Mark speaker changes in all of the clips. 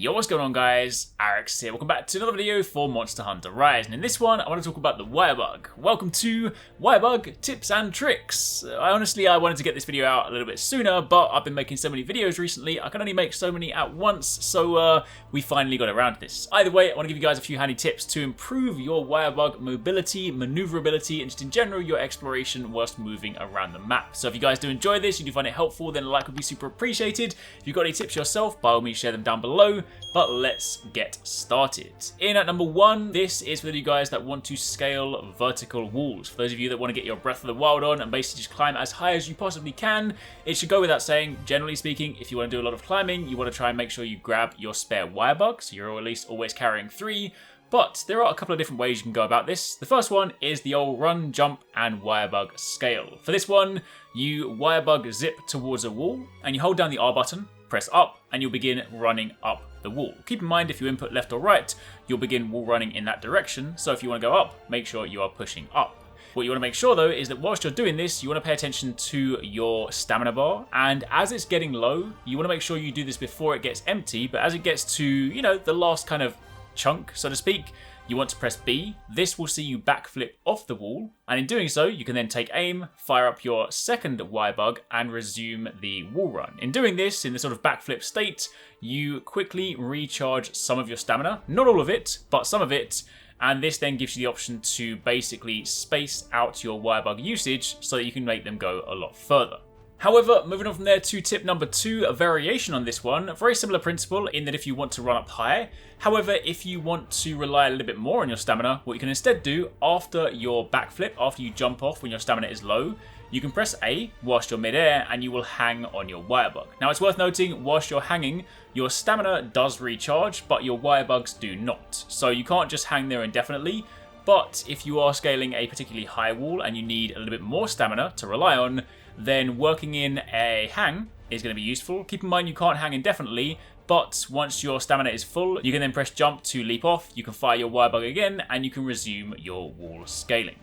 Speaker 1: Yo, what's going on guys? Arekkz here. Welcome back to another video for Monster Hunter Rise, and in this one I want to talk about the Wirebug. Welcome to Wirebug Tips and Tricks. I wanted to get this video out a little bit sooner, but I've been making so many videos recently, I can only make so many at once, so we finally got around to this. Either way, I want to give you guys a few handy tips to improve your Wirebug mobility, maneuverability, and just in general your exploration whilst moving around the map. So if you guys do enjoy this, you do find it helpful, then a like would be super appreciated. If you've got any tips yourself, by all means share them down below. But let's get started. In at number 1, this is for you guys that want to scale vertical walls. For those of you that want to get your Breath of the Wild on and basically just climb as high as you possibly can, it should go without saying, generally speaking, if you want to do a lot of climbing, you want to try and make sure you grab your spare Wirebug, so you're at least always carrying 3. But there are a couple of different ways you can go about this. The first one is the old run, jump, and Wirebug scale. For this one, you Wirebug zip towards a wall, and you hold down the R button, press up, and you'll begin running up the wall. Keep in mind, if you input left or right, you'll begin wall running in that direction, so if you want to go up, make sure you are pushing up. What you want to make sure though is that whilst you're doing this, you want to pay attention to your stamina bar, and as it's getting low, you want to make sure you do this before it gets empty, but as it gets to, you know, the last kind of chunk, so to speak, you want to press B. This will see you backflip off the wall, and in doing so, you can then take aim, fire up your second Wirebug, and resume the wall run. In doing this, in the sort of backflip state, you quickly recharge some of your stamina. Not all of it, but some of it, and this then gives you the option to basically space out your Wirebug usage so that you can make them go a lot further. However, moving on from there to tip number 2, a variation on this one, a very similar principle in that if you want to run up high. However, if you want to rely a little bit more on your stamina, what you can instead do after your backflip, after you jump off when your stamina is low, you can press A whilst you're mid-air and you will hang on your Wirebug. Now it's worth noting, whilst you're hanging, your stamina does recharge, but your Wirebugs do not. So you can't just hang there indefinitely. But if you are scaling a particularly high wall and you need a little bit more stamina to rely on, then working in a hang is going to be useful. Keep in mind you can't hang indefinitely, but once your stamina is full, you can then press jump to leap off, you can fire your Wirebug again, and you can resume your wall scaling.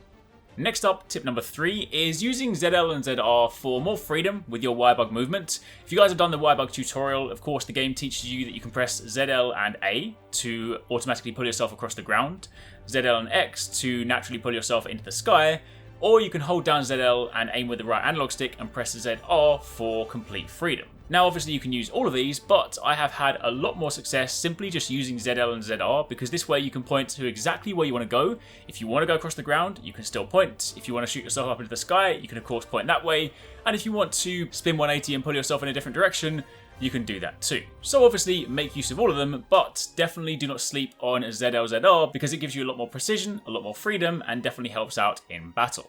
Speaker 1: Next up, tip number 3 is using ZL and ZR for more freedom with your Wirebug movement. If you guys have done the Wirebug tutorial, of course the game teaches you that you can press ZL and A to automatically pull yourself across the ground, ZL and X to naturally pull yourself into the sky, or you can hold down ZL and aim with the right analog stick and press ZR for complete freedom. Now obviously you can use all of these, but I have had a lot more success simply just using ZL and ZR, because this way you can point to exactly where you want to go. If you want to go across the ground, you can still point. If you want to shoot yourself up into the sky, you can of course point that way. And if you want to spin 180 and pull yourself in a different direction, you can do that too. So obviously make use of all of them, but definitely do not sleep on ZL ZR because it gives you a lot more precision, a lot more freedom, and definitely helps out in battle.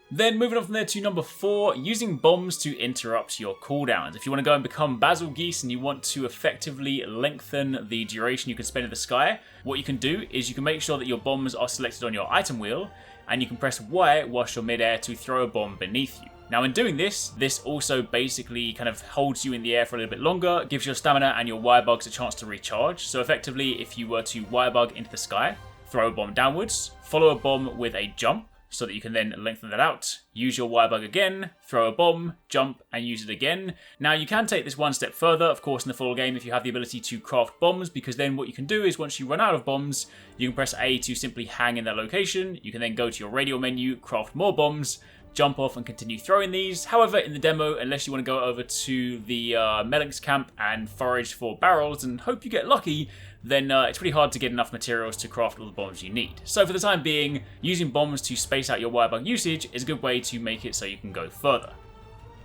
Speaker 1: Then moving on from there to number 4, using bombs to interrupt your cooldowns. If you want to go and become Basil Geese and you want to effectively lengthen the duration you can spend in the sky, what you can do is you can make sure that your bombs are selected on your item wheel, and you can press Y whilst you're mid-air to throw a bomb beneath you. Now in doing this, this also basically kind of holds you in the air for a little bit longer, gives your stamina and your Wirebugs a chance to recharge. So effectively, if you were to Wirebug into the sky, throw a bomb downwards, follow a bomb with a jump, so that you can then lengthen that out, use your Wirebug again, throw a bomb, jump, and use it again. Now you can take this one step further, of course, in the full game if you have the ability to craft bombs, because then what you can do is once you run out of bombs, you can press A to simply hang in that location. You can then go to your radial menu, craft more bombs, jump off and continue throwing these. However, in the demo, unless you want to go over to the Arekkz camp and forage for barrels and hope you get lucky, then it's pretty hard to get enough materials to craft all the bombs you need. So for the time being, using bombs to space out your Wirebug usage is a good way to make it so you can go further.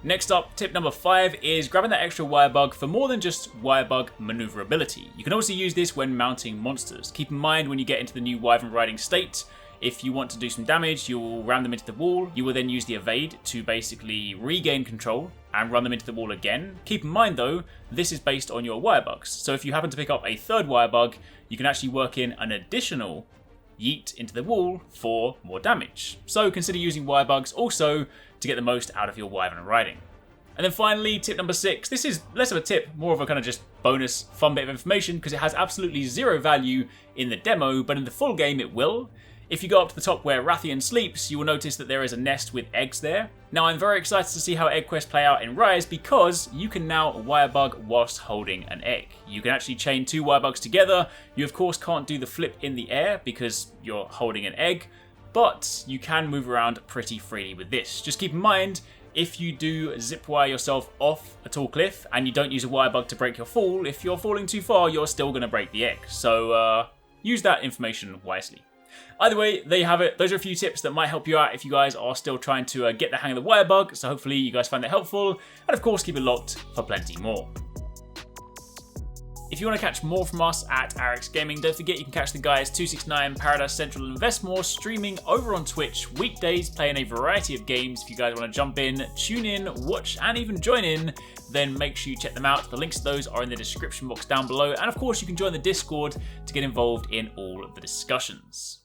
Speaker 1: Next up, tip number 5 is grabbing that extra Wirebug for more than just Wirebug maneuverability. You can also use this when mounting monsters. Keep in mind when you get into the new Wyvern riding state, if you want to do some damage, you'll ram them into the wall. You will then use the evade to basically regain control and run them into the wall again. Keep in mind though, this is based on your Wirebugs. So if you happen to pick up a third Wirebug, you can actually work in an additional yeet into the wall for more damage. So consider using Wirebugs also to get the most out of your Wyvern riding. And then finally, tip number 6. This is less of a tip, more of a kind of just bonus fun bit of information because it has absolutely zero value in the demo, but in the full game it will. If you go up to the top where Rathian sleeps, you will notice that there is a nest with eggs there. Now I'm very excited to see how egg quests play out in Rise because you can now Wirebug whilst holding an egg. You can actually chain 2 Wirebugs together. You of course can't do the flip in the air because you're holding an egg, but you can move around pretty freely with this. Just keep in mind, if you do zip wire yourself off a tall cliff and you don't use a Wirebug to break your fall, if you're falling too far, you're still going to break the egg. So use that information wisely. Either way, there you have it. Those are a few tips that might help you out if you guys are still trying to get the hang of the Wirebug. So hopefully you guys find that helpful. And of course, keep it locked for plenty more. If you want to catch more from us at Arekkz Gaming, don't forget you can catch the guys TwoSixNine, Paradise Central and Investmore streaming over on Twitch weekdays, playing a variety of games. If you guys want to jump in, tune in, watch and even join in, then make sure you check them out. The links to those are in the description box down below. And of course you can join the Discord to get involved in all of the discussions.